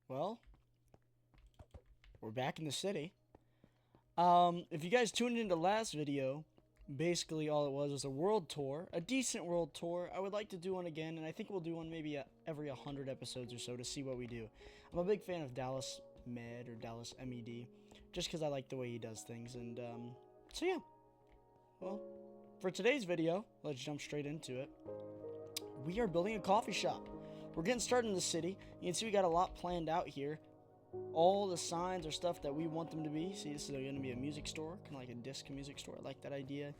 Well, we're back in the city. If you guys tuned into the last video, basically all it was a world tour, a decent world tour. I would like to do one again, and I think we'll do one maybe every 100 episodes or so to see what we do. I'm a big fan of Dallas Med or Dallas Med, just because I like the way he does things. And so yeah, well, for today's video, let's jump straight into it. We are building a coffee shop. We're getting started in the city. You can see we got a lot planned out here. All the signs are stuff that we want them to be. See, this is going to be a music store, kind of like a disc music store. I like that idea.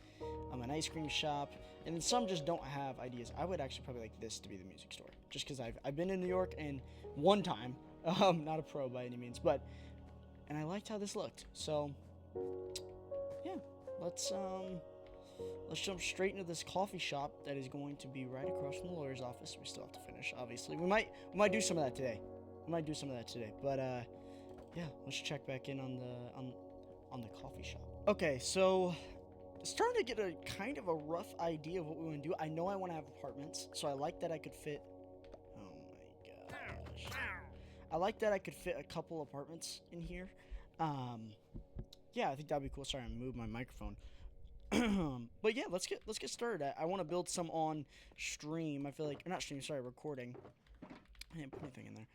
An ice cream shop, and then some just don't have ideas. I would actually probably like this to be the music store, just because I've been in New York and one time, not a pro by any means, and I liked how this looked. So yeah, let's jump straight into this coffee shop that is going to be right across from the lawyer's office. We still have to finish, obviously. We might do some of that today. But yeah, let's check back in on the coffee shop. Okay, so starting to get a kind of a rough idea of what we want to do. I know I want to have apartments, so I like that I could fit. Oh my gosh, I like that I could fit a couple apartments in here. Yeah, I think that'd be cool. Sorry, I moved my microphone. But yeah, let's get started. I want to build some on stream. I feel like, or not stream, sorry, recording. I didn't put anything in there.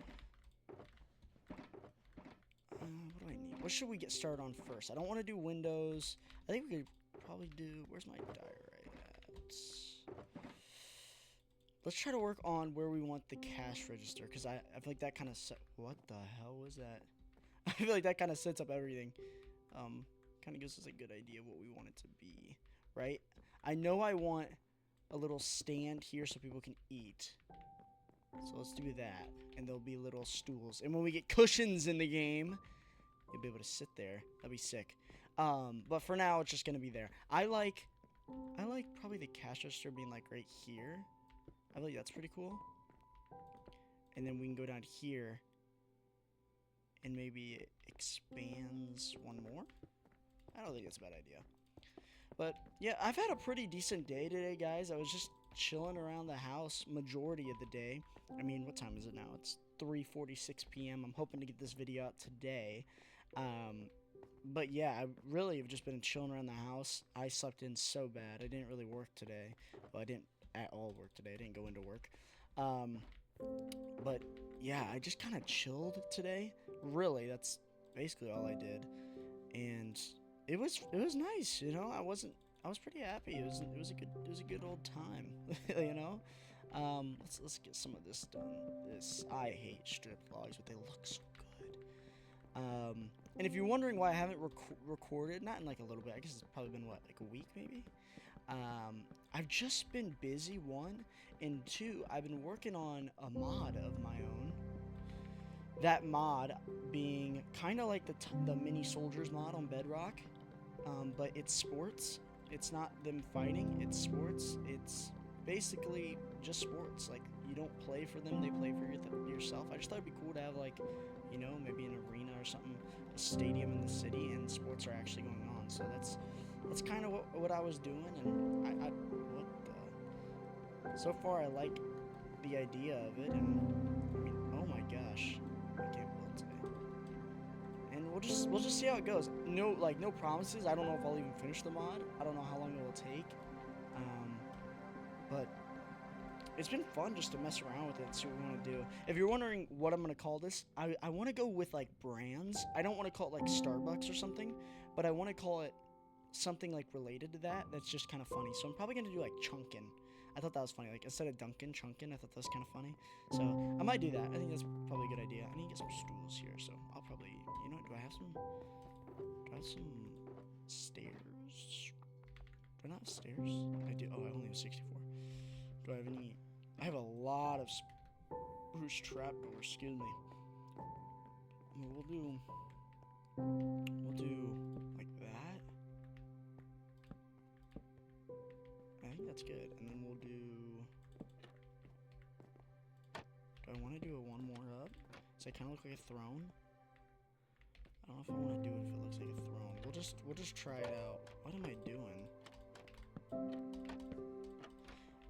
What do I need? What should we get started on first? I don't want to do windows. I think we could probably do, where's my diary at? Let's try to work on where we want the cash register, because I feel like that kind of what the hell was that? I feel like that kind of sets up everything. Kind of gives us a good idea of what we want it to be, right? I know I want a little stand here so people can eat. So let's do that. And there'll be little stools. And when we get cushions in the game, you'll be able to sit there. That'd be sick. But for now, it's just gonna be there. I like probably the cash register being like right here. I feel like that's pretty cool. And then we can go down here and maybe it expands one more. I don't think that's a bad idea. But yeah, I've had a pretty decent day today, guys. I was just chilling around the house majority of the day. I mean, what time is it now? It's 3:46 p.m. I'm hoping to get this video out today. But yeah, I really have just been chilling around the house. I slept in so bad. I didn't really work today. Well, I didn't at all work today. I didn't go into work. But yeah, I just kind of chilled today. Really, that's basically all I did. And it was nice, you know. I was pretty happy. It was a good old time, you know. Let's get some of this done. I hate strip logs, but they look so good. And if you're wondering why I haven't recorded, not in like a little bit, I guess it's probably been what, like a week maybe. I've just been busy, one, and two, I've been working on a mod of my own. That mod being kind of like the mini soldiers mod on Bedrock, but it's sports. It's not them fighting, it's sports. It's basically just sports. Like, you don't play for them, they play for yourself. I just thought it'd be cool to have, like, you know, maybe an arena or something, a stadium in the city, and sports are actually going on. So that's kind of what I was doing, and I so far I like the idea of it, and I mean, oh my gosh, I can't build today. And we'll just see how it goes. No promises. I don't know if I'll even finish the mod. I don't know how long it will take. But it's been fun just to mess around with it and see what we want to do. If you're wondering what I'm gonna call this, I want to go with like brands. I don't want to call it like Starbucks or something, but I want to call it something like related to that. That's just kind of funny. So I'm probably gonna do like Chunkin. I thought that was funny. Like, instead of Dunkin', Chunkin. I thought that was kind of funny. So I might do that. I think that's probably a good idea. I need to get some stools here, so I'll probably, you know, do I have some stairs? Do I not have stairs? I do. Oh, I only have 64. Do I have any? I have a lot of spruce trapdoors. Excuse me. We'll do like that. I think that's good. And then we'll do. Do I want to do a one more up? Does it kind of look like a throne? I don't know if I want to do it if it looks like a throne. We'll just try it out. What am I doing?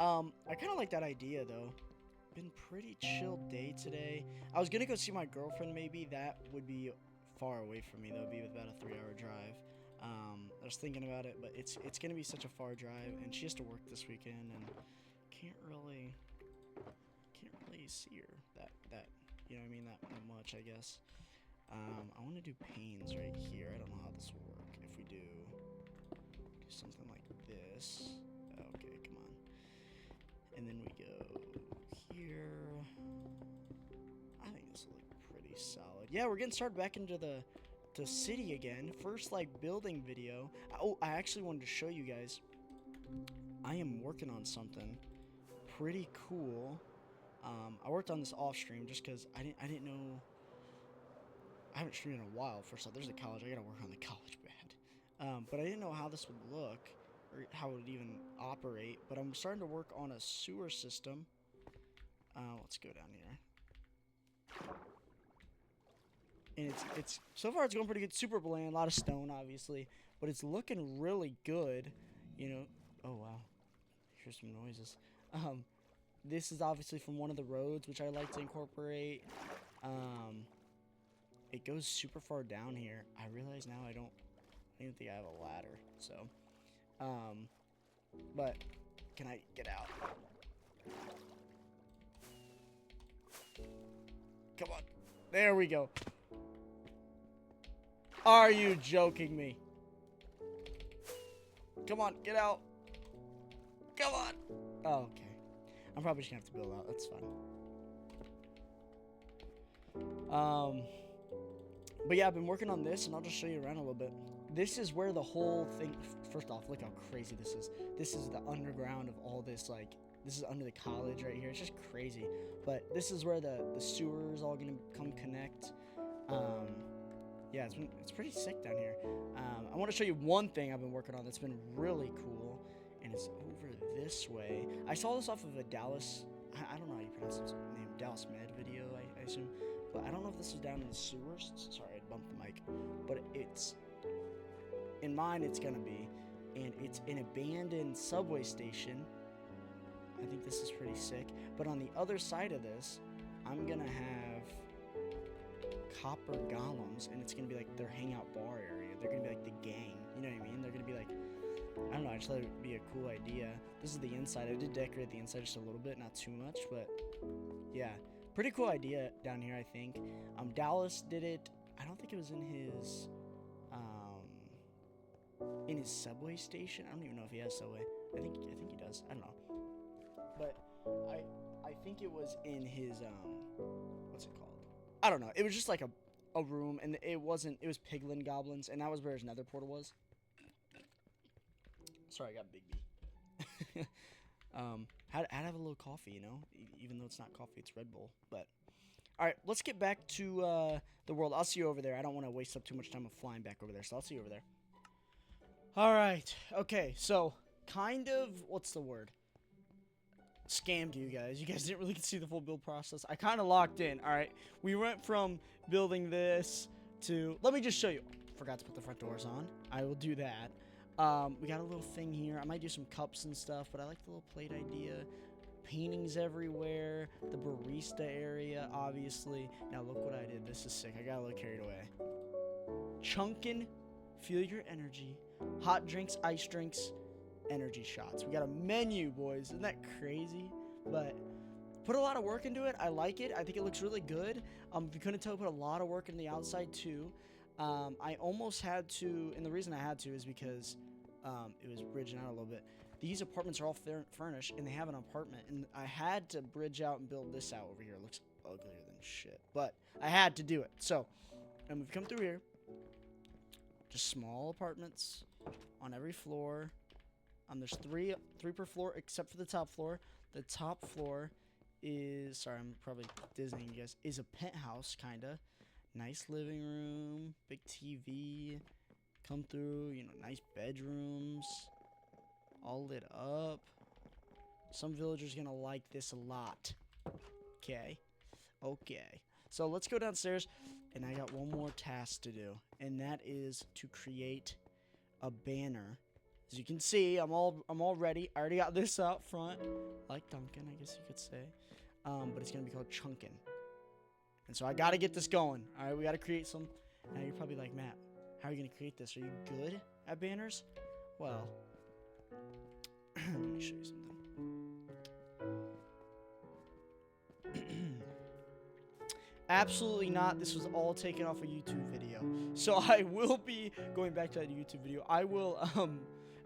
I kind of like that idea though. been pretty chill day today. I was gonna go see my girlfriend. Maybe that would be far away from me. That would be about a 3-hour drive. I was thinking about it, but it's gonna be such a far drive, and she has to work this weekend, and can't really see her that you know what I mean, that much, I guess. I want to do panes right here. I don't know how this will work. If we do something like this. Okay, come on. And then we go here. I think this will look pretty solid. Yeah, we're getting started back into the city again. First, like, building video. Oh, I actually wanted to show you guys. I am working on something pretty cool. I worked on this off stream just because I didn't know. I haven't streamed in a while. First off, there's the college. I gotta work on the college bad. But I didn't know how this would look or how it would even operate. But I'm starting to work on a sewer system. Let's go down here. And it's so far it's going pretty good. Super bland, a lot of stone, obviously, but it's looking really good. You know. Oh wow, here's some noises. This is obviously from one of the roads, which I like to incorporate. It goes super far down here. I realize now I don't even think I have a ladder. So, but can I get out? Come on. There we go. Are you joking me? Come on, get out. Come on. Oh, okay. I'm probably just gonna have to build out. That's fine. But yeah, I've been working on this, and I'll just show you around a little bit. This is where the whole thing. First off, look how crazy this is. This is the underground of all this. Like, this is under the college right here. It's just crazy. But this is where the sewers all gonna come connect. Yeah, it's pretty sick down here. I want to show you one thing I've been working on that's been really cool, and it's over this way. I saw this off of a Dallas. I don't know how you pronounce his name. Dallas Med video, I assume. But I don't know if this is down in the sewers. Sorry, I bumped the mic. But it's, in mine, it's gonna be. And it's an abandoned subway station. I think this is pretty sick. But on the other side of this, I'm gonna have copper golems. And it's gonna be like their hangout bar area. They're gonna be like the gang. You know what I mean? They're gonna be like, I don't know, I just thought it would be a cool idea. This is the inside. I did decorate the inside just a little bit, not too much. But, yeah. Pretty cool idea down here, I think. Dallas did it. I don't think it was in his subway station. I don't even know if he has subway. I think he does. I don't know. But I think it was in his what's it called? I don't know. It was just like a room, and it was piglin goblins, and that was where his nether portal was. Sorry, I got Big B. I'd have a little coffee, you know, even though it's not coffee, it's Red Bull. But all right, let's get back to the world. I'll see you over there. I don't want to waste up too much time of flying back over there, so I'll see you over there. All right, okay, so kind of, what's the word? Scammed you guys. You guys didn't really see the full build process. I kind of locked in. All right, we went from building this to, let me just show you. Forgot to put the front doors on. I will do that. We got a little thing here. I might do some cups and stuff, but I like the little plate idea. Paintings everywhere. The barista area, obviously. Now look what I did. This is sick. I got a little carried away. Chunkin', feel your energy. Hot drinks, ice drinks, energy shots. We got a menu, boys. Isn't that crazy? But put a lot of work into it. I like it. I think it looks really good. If you couldn't tell, put a lot of work in the outside too. I almost had to, and the reason I had to is because it was bridging out a little bit. These apartments are all furnished, and they have an apartment, and I had to bridge out and build this out over here. It looks uglier than shit, but I had to do it. So, if you come through here, just small apartments on every floor. There's three per floor, except for the top floor. The top floor is, sorry, I'm probably Disneying you guys, is a penthouse, kinda. Nice living room, big TV. Come through, you know, nice bedrooms, all lit up. Some villagers gonna like this a lot. Okay. So let's go downstairs, and I got one more task to do, and that is to create a banner. As you can see, I'm all ready. I already got this out front, like Duncan, I guess you could say. but it's gonna be called chunkin'. And so I gotta get this going. All right, we gotta create some. Now you're probably like, Matt, how are you gonna create this? Are you good at banners? Well, let me show you something. Absolutely not. This was all taken off a YouTube video. So I will be going back to that YouTube video. I will,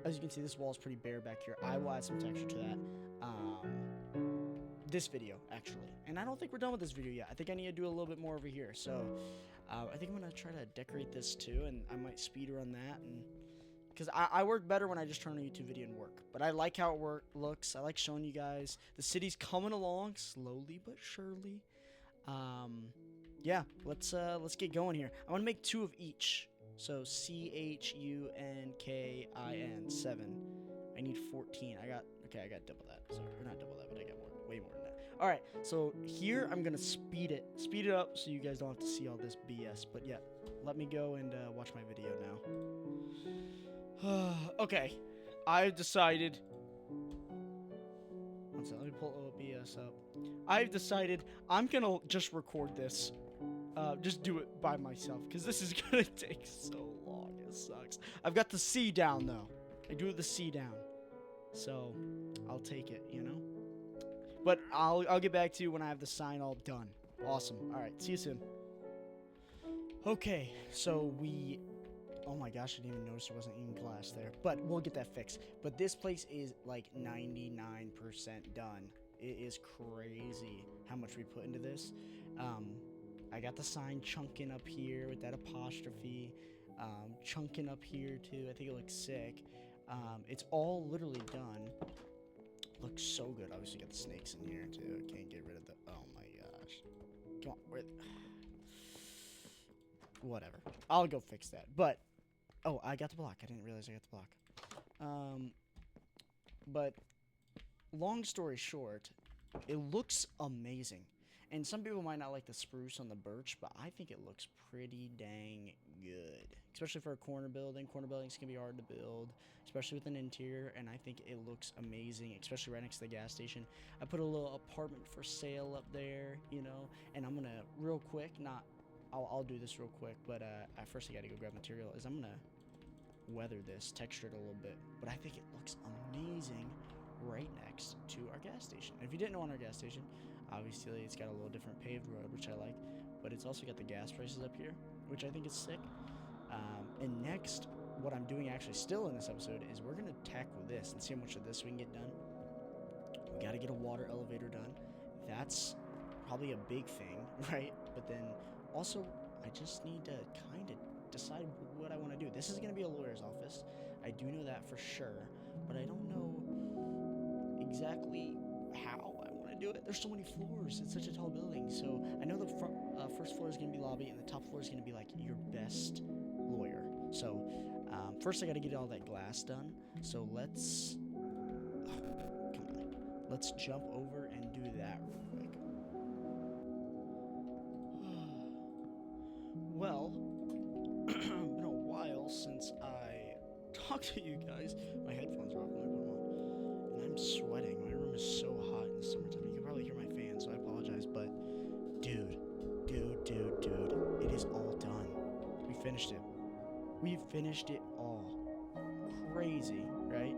as you can see, this wall is pretty bare back here. I will add some texture to that. This video, actually. And I don't think we're done with this video yet. I think I need to do a little bit more over here. So I think I'm going to try to decorate this too. And I might speed run that. And because I work better when I just turn on a YouTube video and work. But I like how it looks. I like showing you guys. The city's coming along slowly but surely. Yeah, let's get going here. I want to make 2 of each. So CHUNKIN 7. I need 14. I got double that. Sorry, or not double that, but I got way more than that. All right, so here I'm gonna speed it up so you guys don't have to see all this BS. But yeah, let me go and watch my video now. Okay, I've decided. One second, let me pull OBS up. I've decided I'm gonna just record this. Just do it by myself, because this is gonna take so long. It sucks. I've got the C down, though. I do the C down. So, I'll take it, you know? But I'll get back to you when I have the sign all done. Awesome. Alright, see you soon. Okay, so we... Oh my gosh, I didn't even notice there wasn't even glass there. But we'll get that fixed. But this place is like 99% done. It is crazy how much we put into this. I got the sign chunking up here with that apostrophe. Chunking up here too. I think it looks sick. It's all literally done. Looks so good. Obviously got the snakes in here too. Can't get rid of the... Oh my gosh. Come on. Whatever. I'll go fix that. But... Oh, I got the block. I didn't realize I got the block. But... Long story short, it looks amazing. And some people might not like the spruce on the birch, but I think it looks pretty dang good. Especially for a corner building. Corner buildings can be hard to build, especially with an interior, and I think it looks amazing, especially right next to the gas station. I put a little apartment for sale up there, you know, and I'm going to, real quick, I'll do this real quick, but at first I got to go grab material, is I'm going to weather this, texture it a little bit, but I think it looks amazing right next to our gas station. And if you didn't know, on our gas station, obviously it's got a little different paved road, which I like, but it's also got the gas prices up here, which I think is sick. And next, what I'm doing actually still in this episode is we're going to tackle this and see how much of this we can get done. We got to get a water elevator done. That's probably a big thing, right? But then also, I just need to kind of decide what I want to do. This is going to be a lawyer's office. I do know that for sure, but I don't know exactly how I want to do it. There's so many floors. It's such a tall building. So I know the first floor is going to be lobby, and the top floor is going to be like your best lawyer. So first I got to get all that glass done. So let's let's jump over and do that real quick. Well, been a while since I talked to you guys. My headphones are off. Let me put them on. And I'm sweating. My room is so hot in the summertime. You can probably hear my fan, so I apologize. But dude, it is all done. We finished it. We finished it all. Crazy, right?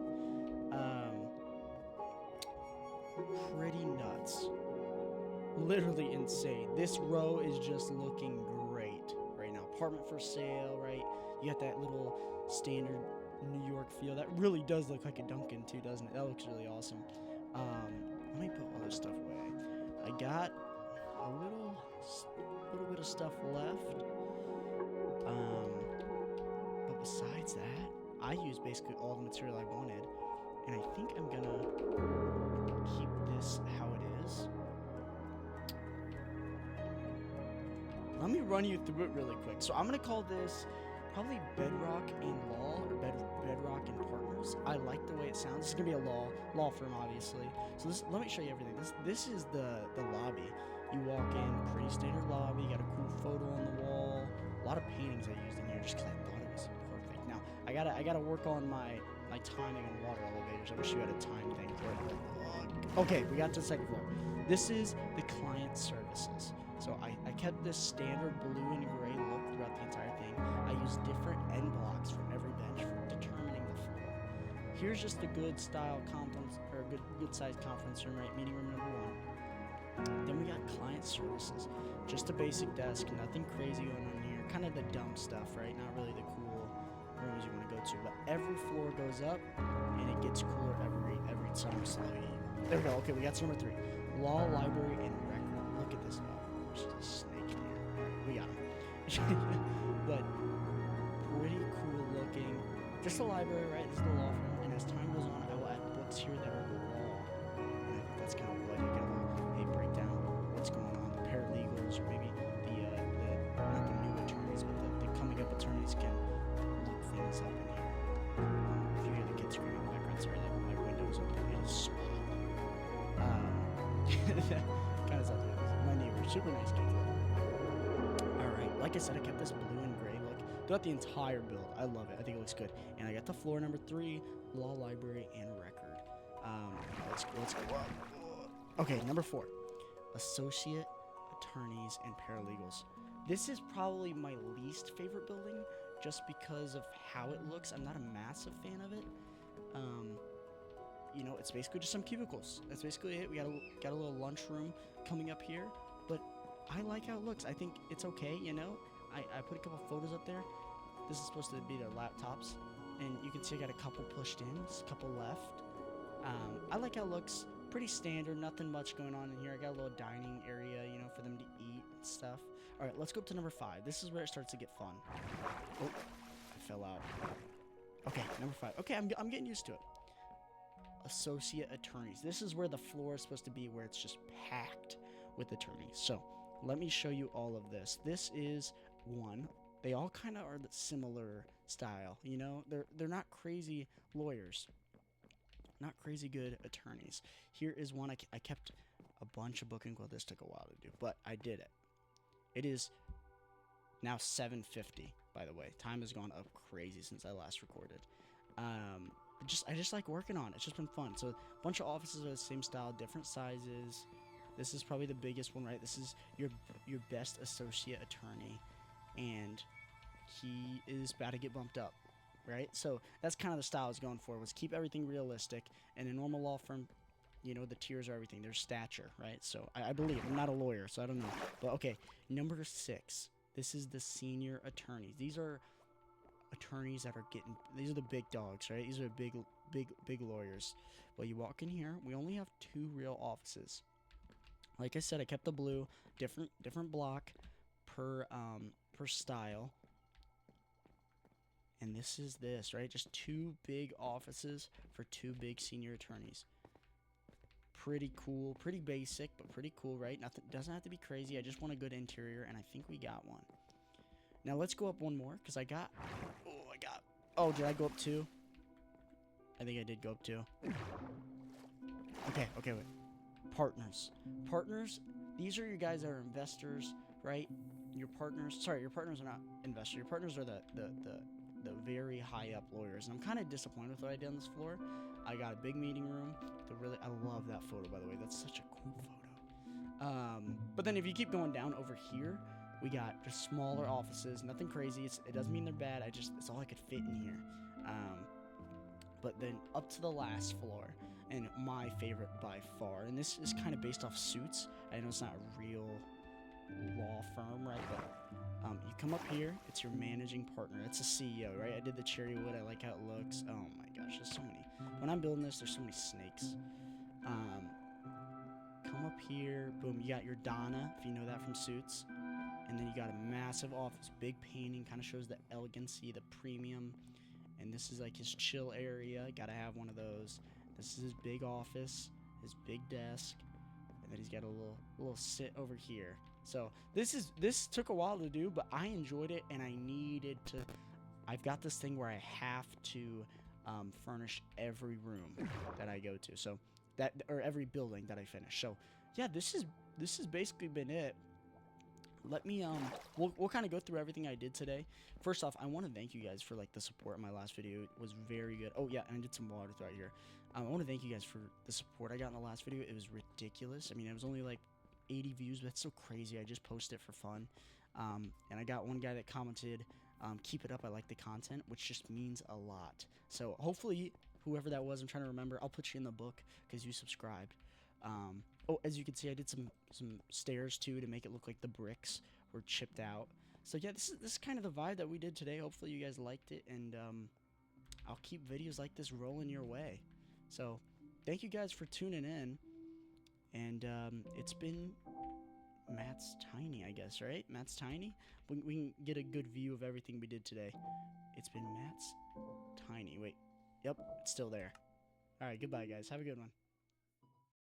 Pretty nuts. Literally insane. This row is just looking great right now. Apartment for sale, right? You got that little standard New York feel. That really does look like a Dunkin' too, doesn't it? That looks really awesome. Let me put all this stuff away. I got a little bit of stuff left. But besides that, I used basically all the material I wanted, and I think I'm gonna keep this how it is. Let me run you through it really quick. So I'm gonna call this probably Bedrock and Law, or Bedrock and Partners. I like the way it sounds. This is gonna be a law firm, obviously. So let me show you everything. This is the lobby. You walk in, pretty standard lobby. You got a cool photo on the wall. A lot of paintings I used in here just because I thought it was perfect. Now I gotta work on my my timing on water elevators. I wish you had a time thing for it. Okay, we got to the second floor. This is the client services. So I kept this standard blue and gray look throughout the entire thing. I used different end blocks for every bench for determining the floor. Here's just a good style conference, or good sized conference room, right? Meeting room number 1. Then we got client services. Just a basic desk, nothing crazy going on here. Kind of the dumb stuff, right? Not really the cool rooms you want to go to. But every floor goes up, and it gets cooler every time slowly. There we go. Okay, we got number 3. Law, library, and record. Look at this. Oh, there's a snake in here. We got him. But pretty cool looking. Just a library, right? This is the law firm. And as time goes on, I will add books here that are law. And I think that's kind of cool. I get a little break down what's going on. The paralegals, or maybe the not the new attorneys, but the coming up attorneys can look things up in here. If you hear the kids screaming in the background, sorry, my window's open. It is so loud. Kind of something. My neighbor, super nice kids. Alright, like I said, I kept this blue and gray look throughout the entire build. I love it. I think it looks good. And I got the floor number 3, law, library, and record. Let's go up. Okay, number 4, associate attorneys and paralegals. This is probably my least favorite building, just because of how it looks. I'm not a massive fan of it. You know, it's basically just some cubicles. That's basically it. We got a little lunchroom coming up here, but I like how it looks. I think it's okay, you know. I put a couple photos up there. This is supposed to be their laptops, and you can see I got a couple pushed in, just a couple left. I like how it looks. Pretty standard, nothing much going on in here. I got a little dining area, you know, for them to eat and stuff. All right, let's go up to number 5. This is where it starts to get fun. Oh, I fell out. Okay, number 5. Okay, I'm getting used to it. Associate attorneys. This is where the floor is supposed to be, where it's just packed with attorneys. So let me show you all of this. This is one. They all kind of are the similar style, you know. They're not crazy lawyers, not crazy good attorneys. Here is one. I kept a bunch of booking. Well, this took a while to do, but I did it. It is now 7:50. By the way, time has gone up crazy since I last recorded. I just like working on it. It's just been fun. So a bunch of offices are the same style, different sizes. This is probably the biggest one, right? This is your best associate attorney, and he is about to get bumped up, right? So that's kind of the style I was going for, was keep everything realistic. In a normal law firm, you know, the tiers are everything. There's stature, right? So I believe. I'm not a lawyer, so I don't know. But okay, number 6. This is the senior attorneys. These are attorneys that are these are the big dogs, right? These are big lawyers. Well, you walk in here, we only have 2 real offices. Like I said, I kept the blue, different block per style. And this is this, right? Just 2 big offices for 2 big senior attorneys. Pretty cool, pretty basic, but pretty cool, right? Nothing, doesn't have to be crazy. I just want a good interior, and I think we got one. Now let's go up one more, because oh, did I go up 2? I think I did go up 2. Okay, wait. Partners, these are your guys that are investors, right? Your partners are not investors. Your partners are the very high up lawyers. And I'm kind of disappointed with what I did on this floor. I got a big meeting room. I love that photo, by the way. That's such a cool photo. But then if you keep going down over here, we got just smaller offices. Nothing crazy. It doesn't mean they're bad. It's all I could fit in here. But then up to the last floor, and my favorite by far, and this is kind of based off Suits. I know it's not a real law firm, right? But you come up here, it's your managing partner. It's a CEO, right? I did the cherry wood. I like how it looks. Oh my gosh, there's so many. When I'm building this, there's so many snakes. Come up here, boom. You got your Donna, if you know that from Suits, and then you got a massive office, big painting, kind of shows the elegancy, the premium. And this is like his chill area. Gotta have one of those. This is his big office, his big desk, and then he's got a little sit over here. So this took a while to do, but I enjoyed it, and I needed to. I've got this thing where I have to furnish every room that I go to, so or every building that I finish. So yeah, this has basically been it. let me we'll kind of go through everything I did today. First off, I want to thank you guys for like the support in my last video. It was very good. Oh yeah, and I did some water throughout here. I want to thank you guys for the support I got in the last video. It was ridiculous. I mean, it was only like 80 views, but that's so crazy. I just posted it for fun. And I got one guy that commented, keep it up, I like the content, which just means a lot. So hopefully whoever that was, I'm trying to remember, I'll put you in the book because you subscribed. Oh, as you can see, I did some stairs too to make it look like the bricks were chipped out. So yeah, this is kind of the vibe that we did today. Hopefully you guys liked it, and I'll keep videos like this rolling your way. So thank you guys for tuning in, and it's been Matt's Tiny, I guess, right? Matt's Tiny? We can get a good view of everything we did today. It's been Matt's Tiny. Wait. Yep, it's still there. Alright, goodbye, guys. Have a good one.